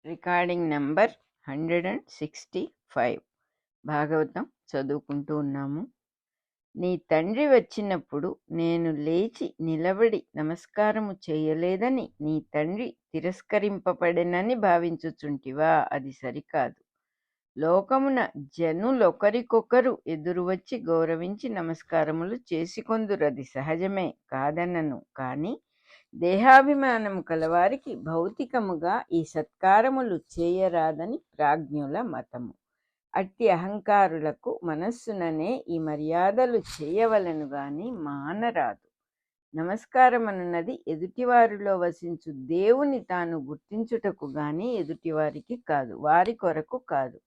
Recording number 165. Bhagavatam చదువుకుంటూ ఉన్నాము. నీ తండ్రి వచ్చినప్పుడు నేను లేచి నిలబడి నమస్కారము చేయలేదని నీ తండ్రి తిరస్కరింపబడెనని భావించుచుంటివా? అది సరికాదు. లోకమున జనులొకరికొకరు ఎదురు వచ్చి గౌరవించి నమస్కారములు చేసుకొందురది సహజమే, కాదనను. కాని దేహాభిమానము కలవారికి భౌతికముగా ఈ సత్కారములు చేయరాదని ప్రాజ్ఞుల మతము. అట్టి అహంకారులకు మనస్సుననే ఈ మర్యాదలు చేయవలెను గాని మానరాదు. నమస్కారమనున్నది ఎదుటివారిలో వసించు దేవుని తాను గుర్తించుటకు గాని ఎదుటివారికి కాదు, వారి కొరకు కాదు.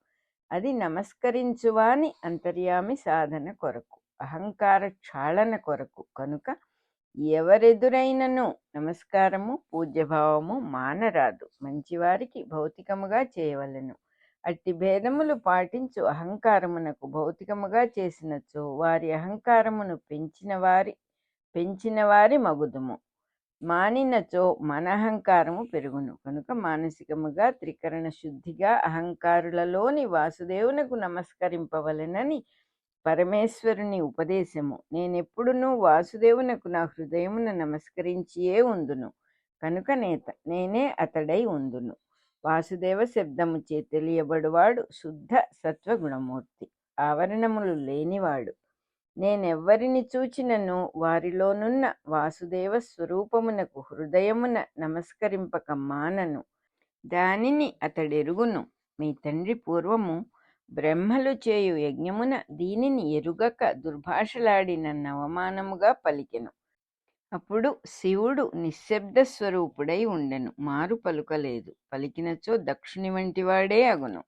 అది నమస్కరించువాని అంతర్యామి సాధన కొరకు, అహంకార క్షాళన కొరకు. కనుక ఎవరెదురైనను నమస్కారము పూజ్యభావము మానరాదు. మంచివారికి భౌతికముగా చేయవలెను. అట్టి భేదములు పాటించు అహంకారమునకు భౌతికముగా చేసినచో వారి అహంకారమును పెంచిన వారి మగుదుము. మానినచో మన అహంకారము పెరుగును. కనుక మానసికముగా త్రికరణ శుద్ధిగా అహంకారులలోని వాసుదేవునకు నమస్కరింపవలెనని పరమేశ్వరుని ఉపదేశము. నేనెప్పుడునూ వాసుదేవునకు నా హృదయమున నమస్కరించియే ఉందును. కనుక నేనే అతడై ఉందును. వాసుదేవ శబ్దముచే తెలియబడువాడు శుద్ధ సత్వగుణమూర్తి, ఆవరణములు లేనివాడు. నేనెవ్వరిని చూచినను వారిలోనున్న వాసుదేవ స్వరూపమునకు హృదయమున నమస్కరింపక మానను. దానిని అతడెరుగును. మీ తండ్రి పూర్వము బ్రహ్మలు చేయు యజ్ఞమున దీనిని ఎరుగక దుర్భాషలాడి నన్ను అవమానముగా పలికెను. అప్పుడు శివుడు నిశ్శబ్ద స్వరూపుడై ఉండెను, మారు పలుకలేదు. పలికినచో దక్షుని వంటివాడే అగును.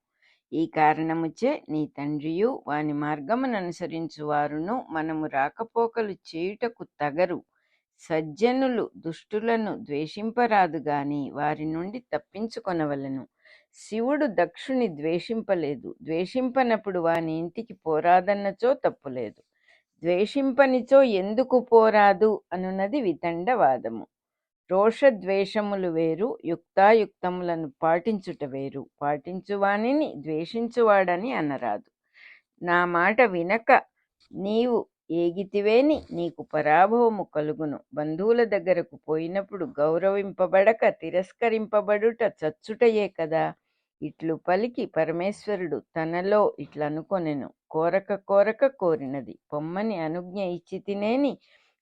ఈ కారణముచే నీ తండ్రియు వాని మార్గముననుసరించు వారును మనము రాకపోకలు చేయుటకు తగరు. సజ్జనులు దుష్టులను ద్వేషింపరాదు గాని వారి నుండి తప్పించుకొనవలెను. శివుడు దక్షుని ద్వేషింపలేదు. ద్వేషింపనప్పుడు వాని ఇంటికి పోరాదన్నచో తప్పులేదు. ద్వేషింపనిచో ఎందుకు పోరాదు అనున్నది వితండవాదము. రోషద్వేషములు వేరు, యుక్తాయుక్తములను పాటించుట వేరు. పాటించువానిని ద్వేషించువాడని అనరాదు. నా మాట వినక నీవు ఏగితివేని నీకు పరాభవము కలుగును. బంధువుల దగ్గరకు పోయినప్పుడు గౌరవింపబడక తిరస్కరింపబడుట చచ్చుటయే కదా. ఇట్లు పలికి పరమేశ్వరుడు తనలో ఇట్లనుకొనెను. కోరక కోరినది పొమ్మని అనుజ్ఞ ఇచ్చి తినేని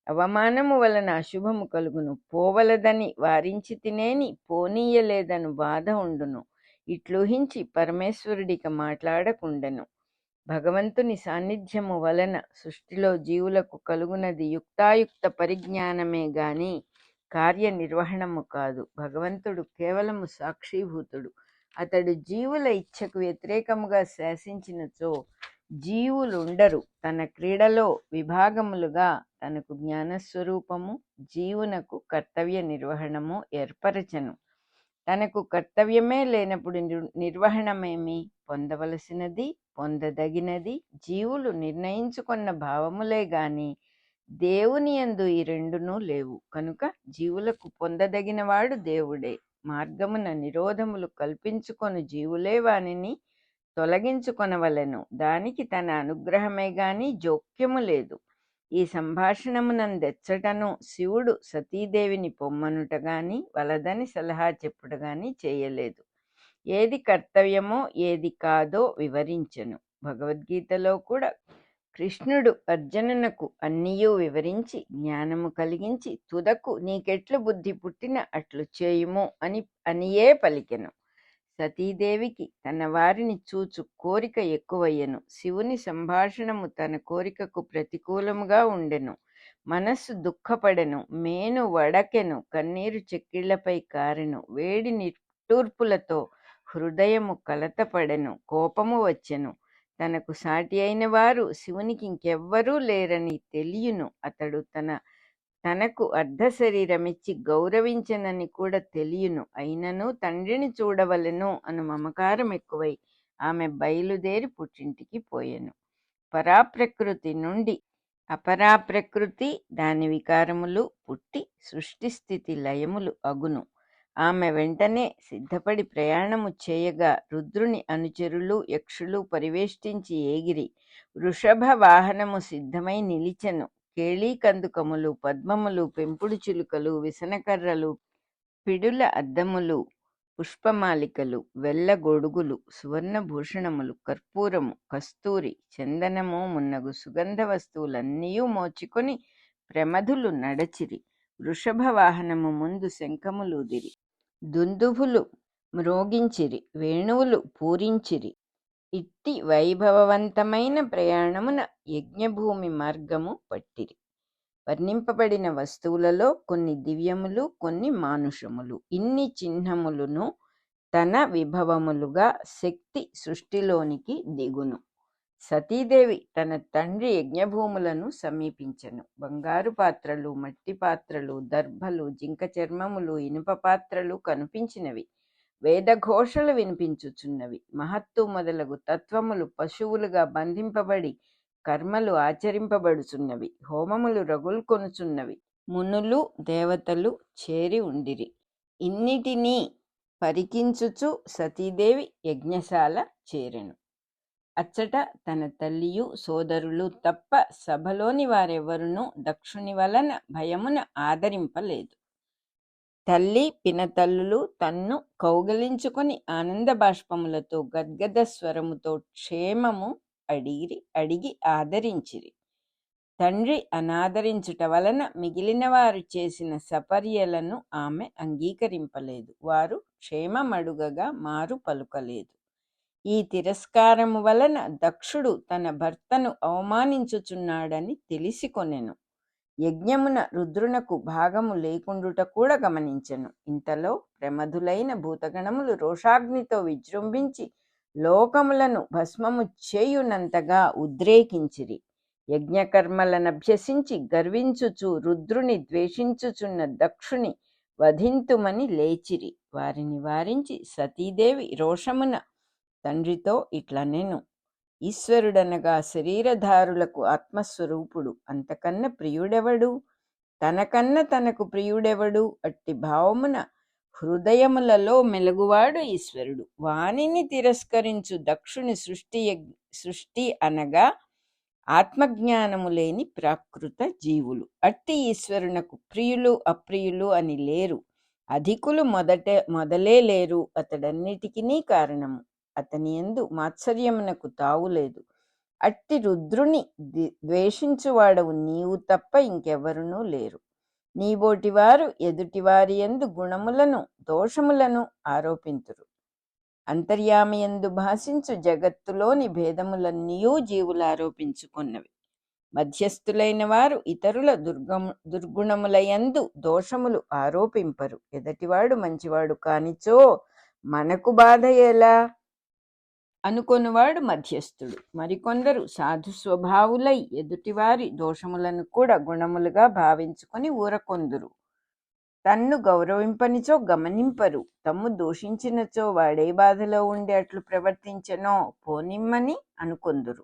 అవమానము వలన అశుభము కలుగును. పోవలదని వారించి తినేని పోనీయలేదను బాధ ఉండును. ఇట్లుహించి పరమేశ్వరుడిక మాట్లాడకుండెను. భగవంతుని సాన్నిధ్యము వలన సృష్టిలో జీవులకు కలుగునది యుక్తాయుక్త పరిజ్ఞానమే గాని కార్యనిర్వహణము కాదు. భగవంతుడు కేవలము సాక్షిభూతుడు. అతడు జీవుల ఇచ్ఛకు వ్యతిరేకముగా శాసించినచో జీవులుండరు. తన క్రీడలో విభాగములుగా తనకు జ్ఞానస్వరూపము, జీవునకు కర్తవ్య నిర్వహణము ఏర్పరచను. తనకు కర్తవ్యమే లేనప్పుడు నిర్వహణమేమి? పొందవలసినది పొందదగినది జీవులు నిర్ణయించుకున్న భావములే గాని దేవుని యందు ఈ రెండునూ లేవు. కనుక జీవులకు పొందదగినవాడు దేవుడే. మార్గమున నిరోధములు కల్పించుకొను జీవులే వానిని తొలగించుకొనవలెను. దానికి తన అనుగ్రహమే గాని జోక్యము లేదు. ఈ సంభాషణమునందెచ్చటను శివుడు సతీదేవిని పొమ్మనుట గాని వలదని సలహా చెప్పుట గాని చేయలేదు. ఏది కర్తవ్యమో ఏది కాదో వివరించెను. భగవద్గీతలో కూడా కృష్ణుడు అర్జునునకు అన్నియూ వివరించి జ్ఞానము కలిగించి తుదకు నీకెట్లు బుద్ధి పుట్టిన అట్లు చేయుము అనియే పలికెను. సతీదేవికి తన వారిని చూచు కోరిక ఎక్కువయ్యెను. శివుని సంభాషణము తన కోరికకు ప్రతికూలముగా ఉండెను. మనస్సు దుఃఖపడెను, మేను వడకెను, కన్నీరు చెక్కిళ్లపై కారెను, వేడి నిట్టూర్పులతో హృదయము కలతపడెను, కోపము వచ్చెను. తనకు సాటి అయిన వారు శివునికి ఇంకెవ్వరూ లేరని తెలియను. అతడు తనకు అర్ధ శరీరమిచ్చి గౌరవించనని కూడా తెలియను. అయినను తండ్రిని చూడవలెను అను మమకారం ఎక్కువై ఆమె బయలుదేరి పుట్టింటికి పోయెను. పరాప్రకృతి నుండి అపరాప్రకృతి దాని వికారములు పుట్టి సృష్టి స్థితి లయములు అగును. ఆమె వెంటనే సిద్ధపడి ప్రయాణము చేయగా రుద్రుని అనుచరులు యక్షులు పరివేష్టించి ఏగిరి. వృషభ వాహనము సిద్ధమై నిలిచెను. కేళీకందుకములు, పద్మములు, పెంపుడు చిలుకలు, విసనకర్రలు, పిడుల అద్దములు, పుష్పమాలికలు, వెల్ల గొడుగులు, సువర్ణభూషణములు, కర్పూరము, కస్తూరి, చందనము మున్నగు సుగంధ వస్తువులన్నీయూ మోచుకొని ప్రమధులు నడచిరి. వృషభ వాహనము ముందు శంఖములూదిరి, దుందుభులు మ్రోగించిరి, వేణువులు పూరించిరి. ఇట్టి వైభవవంతమైన ప్రయాణమున యజ్ఞభూమి మార్గము పట్టిరి. వర్ణింపబడిన వస్తువులలో కొన్ని దివ్యములు, కొన్ని మానుషములు. ఇన్ని చిహ్నములను తన విభవములుగా శక్తి సృష్టిలోనికి దిగును. సతీదేవి తన తండ్రి యజ్ఞభూములను సమీపించెను. బంగారు పాత్రలు, మట్టి పాత్రలు, దర్భలు, జింక చర్మములు, ఇనుప పాత్రలు కనిపించినవి. వేదఘోషలు వినిపించుచున్నవి. మహత్తు మొదలగు తత్వములు పశువులుగా బంధింపబడి కర్మలు ఆచరింపబడుచున్నవి. హోమములు రగుల్కొనుచున్నవి. మునులు దేవతలు చేరి ఉండిరి. ఇన్నిటినీ పరికించుచు సతీదేవి యజ్ఞశాల చేరెను. అచ్చట తన తల్లియు సోదరులు తప్ప సభలోని వారెవరునూ దక్షుని వలన భయమున ఆదరింపలేదు. తల్లి పినతల్లులు తన్ను కౌగలించుకొని ఆనంద బాష్పములతో గద్గద స్వరముతో క్షేమము అడిగి ఆదరించిరి. తండ్రి అనాదరించుట వలన మిగిలిన వారు చేసిన సపర్యలను ఆమె అంగీకరింపలేదు. వారు క్షేమమడుగగా మారు పలుకలేదు. ఈ తిరస్కారము వలన దక్షుడు తన భర్తను అవమానించుచున్నాడని తెలిసికొనెను. యజ్ఞమున రుద్రునకు భాగము లేకుండుట కూడా గమనించెను. ఇంతలో ప్రమధులైన భూతగణములు రోషాగ్నితో విజృంభించి లోకములను భస్మము చేయునంతగా ఉద్రేకించిరి. యజ్ఞకర్మలనభ్యసించి గర్వించుచు రుద్రుని ద్వేషించుచున్న దక్షుని వధింతుమని లేచిరి. వారిని వారించి సతీదేవి రోషమున తండ్రితో ఇట్లనెను: ఈశ్వరుడనగా శరీరధారులకు ఆత్మస్వరూపుడు. అంతకన్న ప్రియుడెవడు? తనకన్న తనకు ప్రియుడెవడు? అట్టి భావమున హృదయములలో మెలుగువాడు ఈశ్వరుడు. వానిని తిరస్కరించు దక్షుని సృష్టి అనగా ఆత్మజ్ఞానము లేని ప్రాకృత జీవులు. అట్టి ఈశ్వరునకు ప్రియులు అప్రియులు అని లేరు. అధికులు మొదలే లేరు. అతడన్నిటికీ కారణము. అతని యందు మాత్సర్యమునకు తావులేదు. అట్టి రుద్రుని ద్వేషించువాడవు నీవు తప్ప ఇంకెవరునూ లేరు. నీబోటివారు ఎదుటివారి యందు గుణములను దోషములను ఆరోపింతురు. అంతర్యామియందు భాషించు జగత్తులోని భేదములన్నీయూ జీవులు ఆరోపించుకున్నవి. మధ్యస్థులైన వారు ఇతరుల దుర్గుణములయందు దోషములు ఆరోపింపరు. ఎదటివాడు మంచివాడు కానిచో మనకు బాధ ఎలా అనుకొనివాడు మధ్యస్థుడు. మరికొందరు సాధు స్వభావులై ఎదుటివారి దోషములను కూడా గుణములుగా భావించుకొని ఊరకొందురు. తన్ను గౌరవింపనిచో గమనింపరు. తమ్ము దూషించినచో వాడే బాధలో ఉండి అట్లు ప్రవర్తించెనో పోనిమ్మని అనుకొందురు.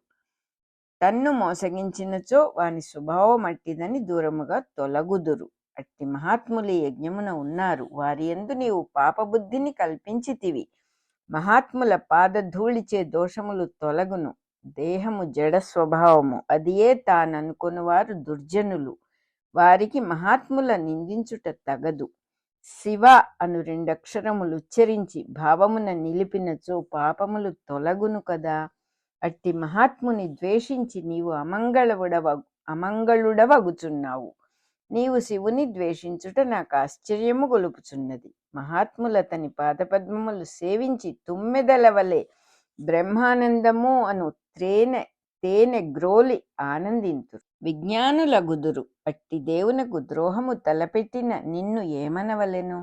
తన్ను మోసగించినచో వాని స్వభావం అట్టిదని దూరముగా తొలగుదురు. అట్టి మహాత్ములు యజ్ఞమున ఉన్నారు. వారి యందు నీవు పాపబుద్ధిని కల్పించితివి. మహాత్ముల పాదధూళిచే దోషములు తొలగును. దేహము జడ స్వభావము, అదియే తాననుకుని వారు దుర్జనులు. వారికి మహాత్ముల నిందించుట తగదు. శివ అను 2 అక్షరములు ఉచ్చరించి భావమున నిలిపినచో పాపములు తొలగును కదా. అట్టి మహాత్ముని ద్వేషించి నీవు అమంగళుడవగుచున్నావు. నీవు శివుని ద్వేషించుట నాకు ఆశ్చర్యము గొలుపుచున్నది. మహాత్ములతని పాదపద్మములు సేవించి తుమ్మెదల వలె బ్రహ్మానందము అను తేనె గ్రోలి ఆనందింతురు, విజ్ఞానులగుదురు. అట్టి దేవునకు ద్రోహము తలపెట్టిన నిన్ను ఏమనవలెను?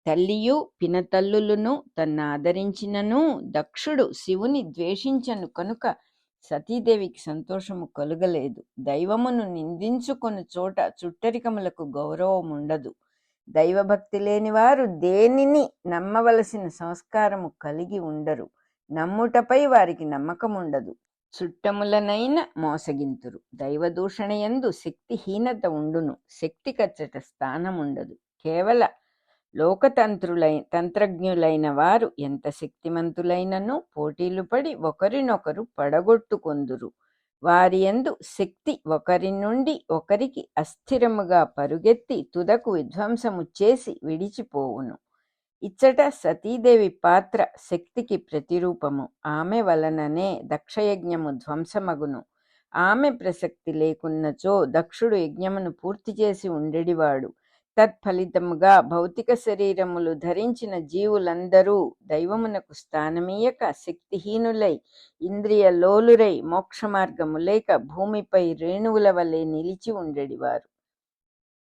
తల్లియు పినతల్లులను తన్నాదరించినను దక్షుడు శివుని ద్వేషించను కనుక సతీదేవికి సంతోషము కలుగలేదు. దైవమును నిందించుకొని చోట చుట్టరికములకు గౌరవముండదు. దైవభక్తి లేని వారు దేనిని నమ్మవలసిన సంస్కారము కలిగి ఉండరు. నమ్ముటపై వారికి నమ్మకముండదు. చుట్టములనైన మోసగింతురు. దైవదూషణయందు శక్తిహీనత ఉండును. శక్తి కచ్చట స్థానముండదు. కేవల తంత్రజ్ఞులైన వారు ఎంత శక్తిమంతులైనను పోటీలు పడి ఒకరినొకరు పడగొట్టుకొందురు. వారి యందు శక్తి ఒకరి నుండి ఒకరికి అస్థిరముగా పరుగెత్తి తుదకు విధ్వంసము చేసి విడిచిపోవును. ఇచ్చట సతీదేవి పాత్ర శక్తికి ప్రతిరూపము. ఆమె వలననే దక్షయజ్ఞము ధ్వంసమగును. ఆమె ప్రసక్తి లేకున్నచో దక్షుడు యజ్ఞమును పూర్తి చేసి ఉండెడివాడు. తత్ఫలితముగా భౌతిక శరీరములు ధరించిన జీవులందరూ దైవమునకు స్థానమీయక శక్తిహీనులై ఇంద్రియలోలురై మోక్షమార్గము లేక భూమిపై రేణువుల వలె నిలిచి ఉండెడివారు.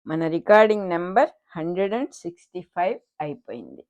మన రికార్డింగ్ నెంబర్ 165 అయిపోయింది.